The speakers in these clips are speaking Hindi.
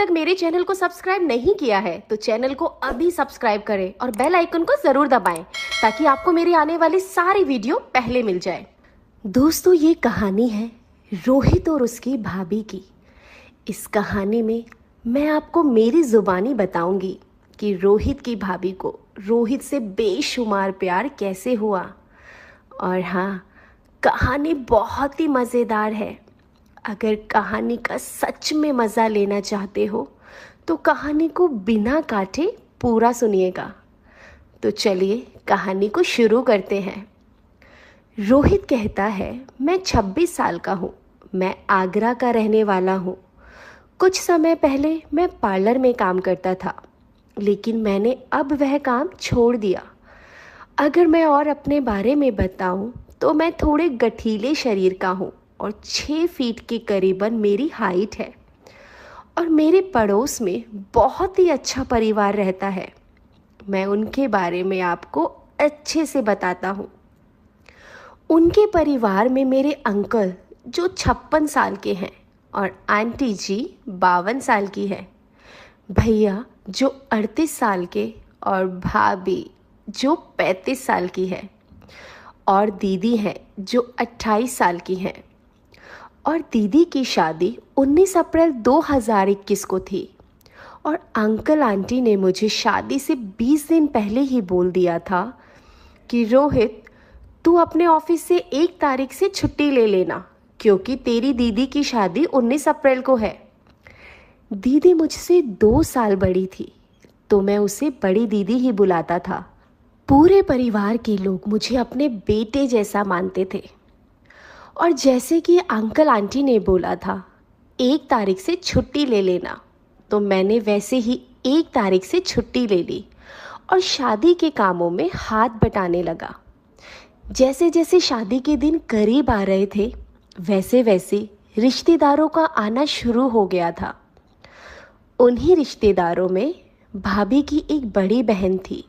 तक मेरे चैनल को सब्सक्राइब नहीं किया है तो चैनल को अभी सब्सक्राइब करें और बेल आइकन को ज़रूर दबाएं ताकि आपको मेरी आने वाली सारी वीडियो पहले मिल जाए। दोस्तों, ये कहानी है रोहित और उसकी भाभी की। इस कहानी में मैं आपको मेरी ज़ुबानी बताऊंगी कि रोहित की भाभी को रोहित से बेशुमार प्यार कैसे हुआ। और हाँ, कहानी बहुत ही मज़ेदार है। अगर कहानी का सच में मज़ा लेना चाहते हो तो कहानी को बिना काटे पूरा सुनिएगा। तो चलिए कहानी को शुरू करते हैं। रोहित कहता है, मैं 26 साल का हूँ, मैं आगरा का रहने वाला हूँ। कुछ समय पहले मैं पार्लर में काम करता था, लेकिन मैंने अब वह काम छोड़ दिया। अगर मैं और अपने बारे में बताऊं तो मैं थोड़े गठीले शरीर का हूं और 6 फीट के करीबन मेरी हाइट है। और मेरे पड़ोस में बहुत ही अच्छा परिवार रहता है। मैं उनके बारे में आपको अच्छे से बताता हूं। उनके परिवार में मेरे अंकल जो 56 साल के हैं और आंटी जी 52 साल की है, भैया जो 38 साल के और भाभी जो 35 साल की है, और दीदी है जो 28 साल की है। और दीदी की शादी 19 अप्रैल 2021 को थी। और अंकल आंटी ने मुझे शादी से 20 दिन पहले ही बोल दिया था कि रोहित, तू अपने ऑफिस से 1 तारीख से छुट्टी ले लेना क्योंकि तेरी दीदी की शादी 19 अप्रैल को है। दीदी मुझसे 2 साल बड़ी थी तो मैं उसे बड़ी दीदी ही बुलाता था। पूरे परिवार के लोग मुझे अपने बेटे जैसा मानते थे। और जैसे कि अंकल आंटी ने बोला था 1 तारीख से छुट्टी ले लेना, तो मैंने वैसे ही 1 तारीख से छुट्टी ले ली और शादी के कामों में हाथ बटाने लगा। जैसे जैसे शादी के दिन करीब आ रहे थे वैसे वैसे रिश्तेदारों का आना शुरू हो गया था। उन्हीं रिश्तेदारों में भाभी की एक बड़ी बहन थी।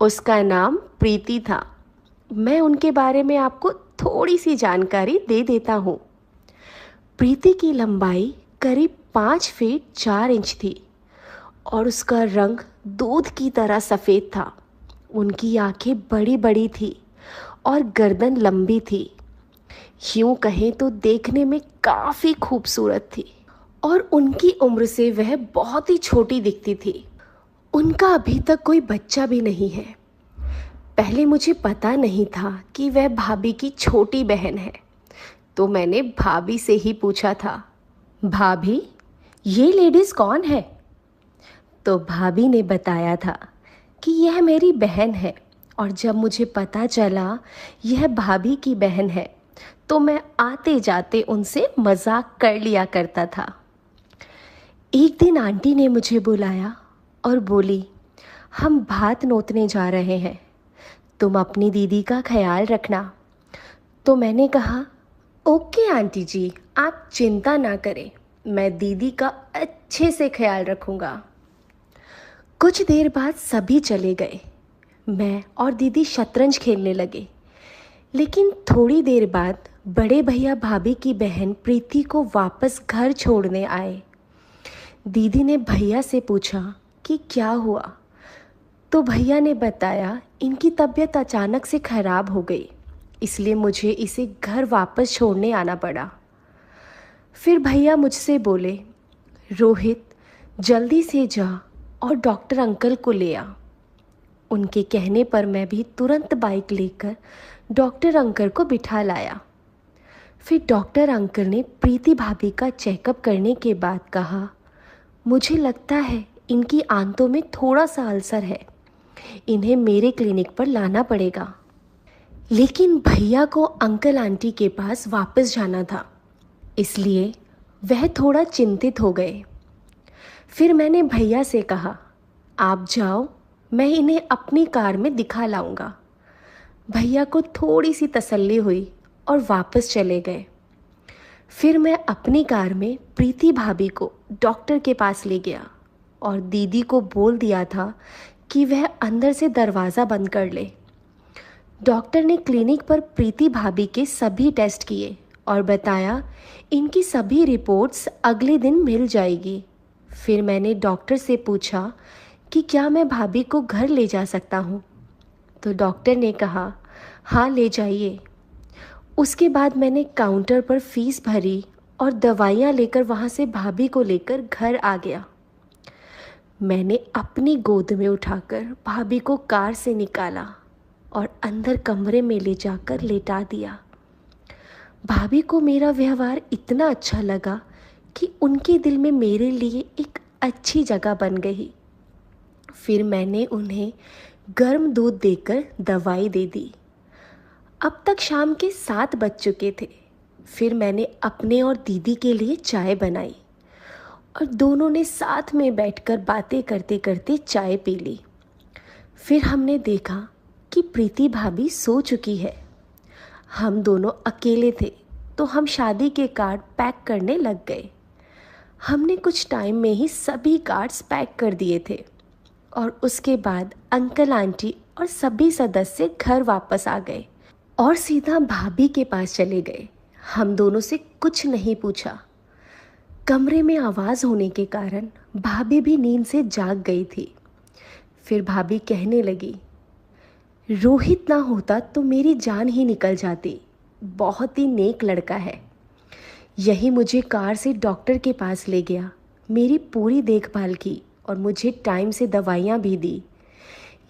उसका नाम प्रीति था। मैं उनके बारे में आपको थोड़ी सी जानकारी दे देता हूँ। प्रीति की लंबाई करीब 5 फीट 4 इंच थी और उसका रंग दूध की तरह सफ़ेद था। उनकी आंखें बड़ी बड़ी थी और गर्दन लंबी थी। यूँ कहें तो देखने में काफ़ी खूबसूरत थी और उनकी उम्र से वह बहुत ही छोटी दिखती थी। उनका अभी तक कोई बच्चा भी नहीं है। पहले मुझे पता नहीं था कि वह भाभी की छोटी बहन है, तो मैंने भाभी से ही पूछा था, भाभी ये लेडीज़ कौन है? तो भाभी ने बताया था कि यह मेरी बहन है। और जब मुझे पता चला यह भाभी की बहन है तो मैं आते जाते उनसे मजाक कर लिया करता था। एक दिन आंटी ने मुझे बुलाया और बोली, हम भात नोतने जा रहे हैं, तुम अपनी दीदी का ख्याल रखना। तो मैंने कहा, ओके आंटी जी, आप चिंता ना करें, मैं दीदी का अच्छे से ख्याल रखूँगा। कुछ देर बाद सभी चले गए। मैं और दीदी शतरंज खेलने लगे। लेकिन थोड़ी देर बाद बड़े भैया भाभी की बहन प्रीति को वापस घर छोड़ने आए। दीदी ने भैया से पूछा कि क्या हुआ, तो भैया ने बताया इनकी तबीयत अचानक से ख़राब हो गई, इसलिए मुझे इसे घर वापस छोड़ने आना पड़ा। फिर भैया मुझसे बोले, रोहित जल्दी से जा और डॉक्टर अंकल को ले आ। उनके कहने पर मैं भी तुरंत बाइक लेकर डॉक्टर अंकल को बिठा लाया। फिर डॉक्टर अंकल ने प्रीति भाभी का चेकअप करने के बाद कहा, मुझे लगता है इनकी आंतों में थोड़ा सा अल्सर है, इन्हें मेरे क्लिनिक पर लाना पड़ेगा। लेकिन भैया को अंकल आंटी के पास वापस जाना था, इसलिए वह थोड़ा चिंतित हो गए। फिर मैंने भैया से कहा, आप जाओ, मैं इन्हें अपनी कार में दिखा लाऊंगा। भैया को थोड़ी सी तसल्ली हुई और वापस चले गए। फिर मैं अपनी कार में प्रीति भाभी को डॉक्टर के पास ले गया और दीदी को बोल दिया था कि वह अंदर से दरवाज़ा बंद कर ले। डॉक्टर ने क्लिनिक पर प्रीति भाभी के सभी टेस्ट किए और बताया इनकी सभी रिपोर्ट्स अगले दिन मिल जाएगी। फिर मैंने डॉक्टर से पूछा कि क्या मैं भाभी को घर ले जा सकता हूँ। तो डॉक्टर ने कहा हाँ ले जाइए। उसके बाद मैंने काउंटर पर फीस भरी और दवाइयाँ लेकर वहाँ से भाभी को लेकर घर आ गया। मैंने अपनी गोद में उठाकर भाभी को कार से निकाला और अंदर कमरे में ले जाकर लेटा दिया। भाभी को मेरा व्यवहार इतना अच्छा लगा कि उनके दिल में मेरे लिए एक अच्छी जगह बन गई। फिर मैंने उन्हें गर्म दूध देकर दवाई दे दी। अब तक शाम के 7 बज चुके थे। फिर मैंने अपने और दीदी के लिए चाय बनाई और दोनों ने साथ में बैठकर बातें करते करते चाय पी ली। फिर हमने देखा कि प्रीति भाभी सो चुकी है। हम दोनों अकेले थे तो हम शादी के कार्ड पैक करने लग गए। हमने कुछ टाइम में ही सभी कार्ड्स पैक कर दिए थे और उसके बाद अंकल आंटी और सभी सदस्य घर वापस आ गए और सीधा भाभी के पास चले गए। हम दोनों से कुछ नहीं पूछा। कमरे में आवाज़ होने के कारण भाभी भी नींद से जाग गई थी। फिर भाभी कहने लगी, रोहित ना होता तो मेरी जान ही निकल जाती। बहुत ही नेक लड़का है। यही मुझे कार से डॉक्टर के पास ले गया, मेरी पूरी देखभाल की और मुझे टाइम से दवाइयाँ भी दी।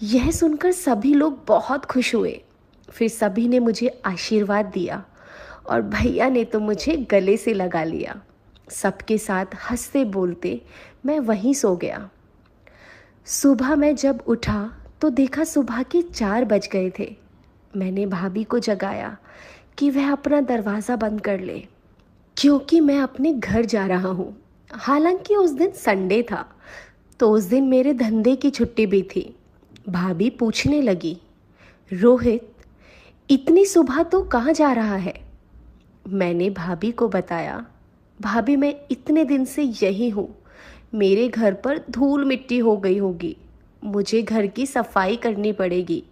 यह सुनकर सभी लोग बहुत खुश हुए। फिर सभी ने मुझे आशीर्वाद दिया और भैया ने तो मुझे गले से लगा लिया। सबके साथ हंसते बोलते मैं वहीं सो गया। सुबह मैं जब उठा तो देखा सुबह के 4 बज गए थे। मैंने भाभी को जगाया कि वह अपना दरवाज़ा बंद कर ले, क्योंकि मैं अपने घर जा रहा हूँ। हालांकि उस दिन संडे था तो उस दिन मेरे धंधे की छुट्टी भी थी। भाभी पूछने लगी, रोहित इतनी सुबह तो कहाँ जा रहा है? मैंने भाभी को बताया, भाभी मैं इतने दिन से यही हूँ, मेरे घर पर धूल मिट्टी हो गई होगी, मुझे घर की सफाई करनी पड़ेगी।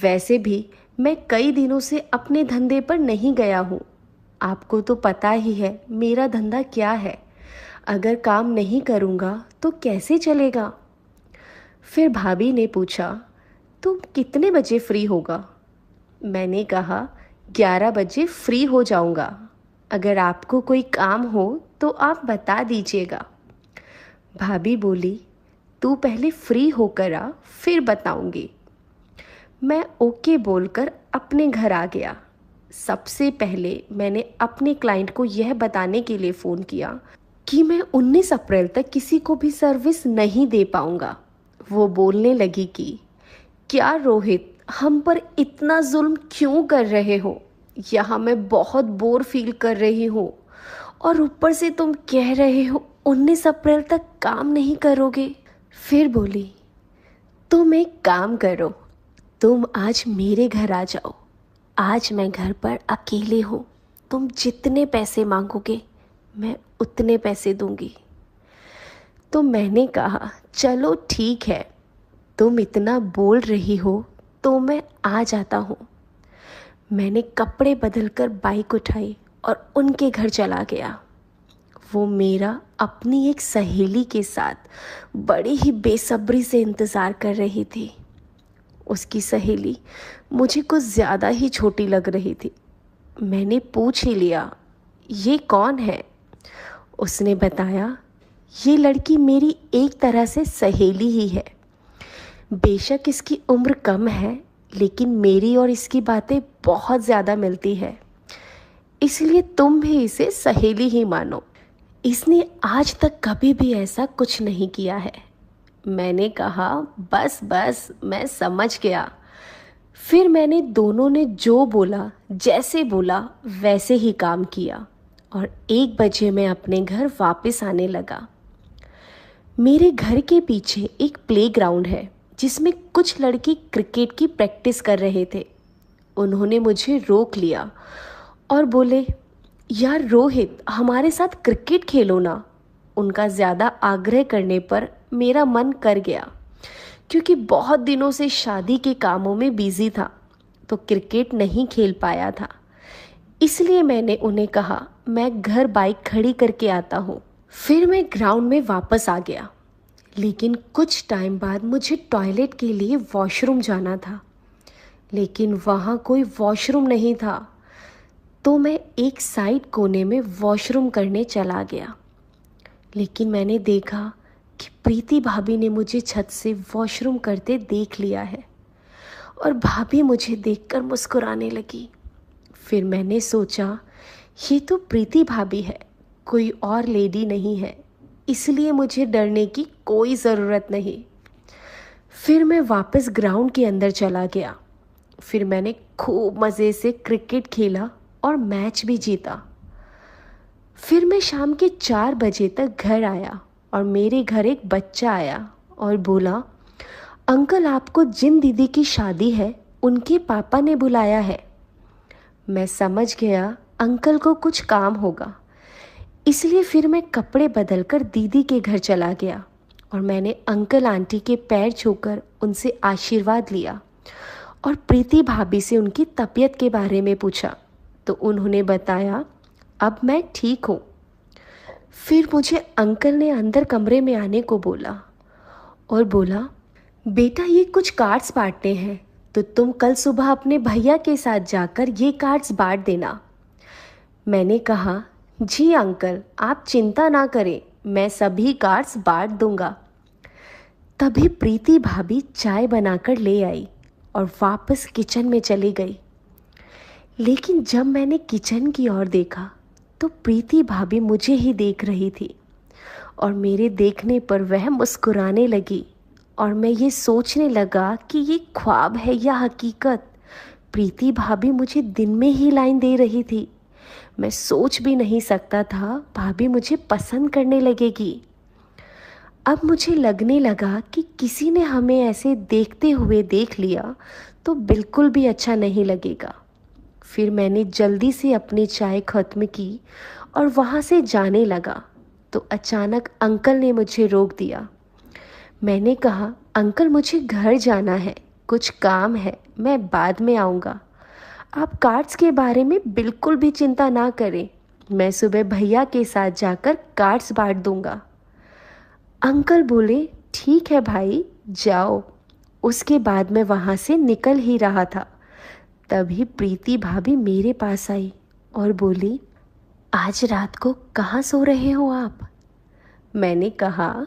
वैसे भी मैं कई दिनों से अपने धंधे पर नहीं गया हूँ। आपको तो पता ही है मेरा धंधा क्या है। अगर काम नहीं करूँगा तो कैसे चलेगा? फिर भाभी ने पूछा, तुम कितने बजे फ्री होगा? मैंने कहा 11 बजे फ्री हो जाऊँगा। अगर आपको कोई काम हो तो आप बता दीजिएगा। भाभी बोली, तू पहले फ्री होकर आ, फिर बताऊंगी। मैं ओके बोलकर अपने घर आ गया। सबसे पहले मैंने अपने क्लाइंट को यह बताने के लिए फ़ोन किया कि मैं 19 अप्रैल तक किसी को भी सर्विस नहीं दे पाऊंगा। वो बोलने लगी कि क्या रोहित, हम पर इतना जुल्म क्यों कर रहे हो? यहाँ मैं बहुत बोर फील कर रही हूँ और ऊपर से तुम कह रहे हो 19 अप्रैल तक काम नहीं करोगे। फिर बोली, तुम एक काम करो, तुम आज मेरे घर आ जाओ। आज मैं घर पर अकेले हूँ। तुम जितने पैसे मांगोगे मैं उतने पैसे दूंगी। तो मैंने कहा, चलो ठीक है, तुम इतना बोल रही हो तो मैं आ जाता हूँ। मैंने कपड़े बदलकर बाइक उठाई और उनके घर चला गया। वो मेरा अपनी एक सहेली के साथ बड़ी ही बेसब्री से इंतज़ार कर रही थी। उसकी सहेली मुझे कुछ ज़्यादा ही छोटी लग रही थी। मैंने पूछ ही लिया, ये कौन है? उसने बताया, ये लड़की मेरी एक तरह से सहेली ही है। बेशक इसकी उम्र कम है, लेकिन मेरी और इसकी बातें बहुत ज़्यादा मिलती है, इसलिए तुम भी इसे सहेली ही मानो। इसने आज तक कभी भी ऐसा कुछ नहीं किया है। मैंने कहा, बस बस मैं समझ गया। फिर मैंने दोनों ने जो बोला, जैसे बोला वैसे ही काम किया और 1 बजे मैं अपने घर वापस आने लगा। मेरे घर के पीछे एक प्लेग्राउंड है जिसमें कुछ लड़के क्रिकेट की प्रैक्टिस कर रहे थे। उन्होंने मुझे रोक लिया और बोले, यार रोहित, हमारे साथ क्रिकेट खेलो ना। उनका ज़्यादा आग्रह करने पर मेरा मन कर गया, क्योंकि बहुत दिनों से शादी के कामों में बिज़ी था तो क्रिकेट नहीं खेल पाया था। इसलिए मैंने उन्हें कहा, मैं घर बाइक खड़ी करके आता हूँ, फिर मैं ग्राउंड में वापस आ गया, लेकिन कुछ टाइम बाद मुझे टॉयलेट के लिए वॉशरूम जाना था, लेकिन वहाँ कोई वॉशरूम नहीं था। तो मैं एक साइड कोने में वॉशरूम करने चला गया, लेकिन मैंने देखा कि प्रीति भाभी ने मुझे छत से वॉशरूम करते देख लिया है और भाभी मुझे देखकर मुस्कुराने लगी। फिर मैंने सोचा ये तो प्रीति भाभी है, कोई और लेडी नहीं है, इसलिए मुझे डरने की कोई ज़रूरत नहीं। फिर मैं वापस ग्राउंड के अंदर चला गया। फिर मैंने खूब मज़े से क्रिकेट खेला और मैच भी जीता। फिर मैं शाम के 4 बजे तक घर आया और मेरे घर एक बच्चा आया और बोला, अंकल आपको जिन दीदी की शादी है उनके पापा ने बुलाया है। मैं समझ गया अंकल को कुछ काम होगा, इसलिए फिर मैं कपड़े बदलकर दीदी के घर चला गया और मैंने अंकल आंटी के पैर छूकर उनसे आशीर्वाद लिया और प्रीति भाभी से उनकी तबीयत के बारे में पूछा तो उन्होंने बताया अब मैं ठीक हूँ। फिर मुझे अंकल ने अंदर कमरे में आने को बोला और बोला, बेटा ये कुछ कार्ड्स बांटने हैं, तो तुम कल सुबह अपने भैया के साथ जाकर ये कार्ड्स बांट देना। मैंने कहा, जी अंकल आप चिंता ना करें, मैं सभी कार्ड्स बांट दूंगा। तभी प्रीति भाभी चाय बनाकर ले आई और वापस किचन में चली गई। लेकिन जब मैंने किचन की ओर देखा तो प्रीति भाभी मुझे ही देख रही थी और मेरे देखने पर वह मुस्कुराने लगी और मैं ये सोचने लगा कि ये ख्वाब है या हकीकत। प्रीति भाभी मुझे दिन में ही लाइन दे रही थी। मैं सोच भी नहीं सकता था भाभी मुझे पसंद करने लगेगी। अब मुझे लगने लगा कि किसी ने हमें ऐसे देखते हुए देख लिया तो बिल्कुल भी अच्छा नहीं लगेगा। फिर मैंने जल्दी से अपनी चाय ख़त्म की और वहाँ से जाने लगा तो अचानक अंकल ने मुझे रोक दिया। मैंने कहा, अंकल मुझे घर जाना है, कुछ काम है, मैं बाद में आऊँगा। आप कार्ड्स के बारे में बिल्कुल भी चिंता ना करें, मैं सुबह भैया के साथ जाकर कार्ड्स बांट दूँगा। अंकल बोले, ठीक है भाई जाओ। उसके बाद मैं वहाँ से निकल ही रहा था, तभी प्रीति भाभी मेरे पास आई और बोली, आज रात को कहाँ सो रहे हो आप? मैंने कहा,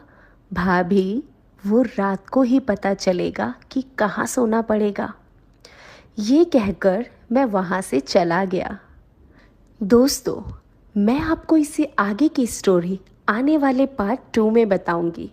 भाभी वो रात को ही पता चलेगा कि कहाँ सोना पड़ेगा। ये कहकर मैं वहाँ से चला गया। दोस्तों, मैं आपको इससे आगे की स्टोरी आने वाले पार्ट 2 में बताऊंगी।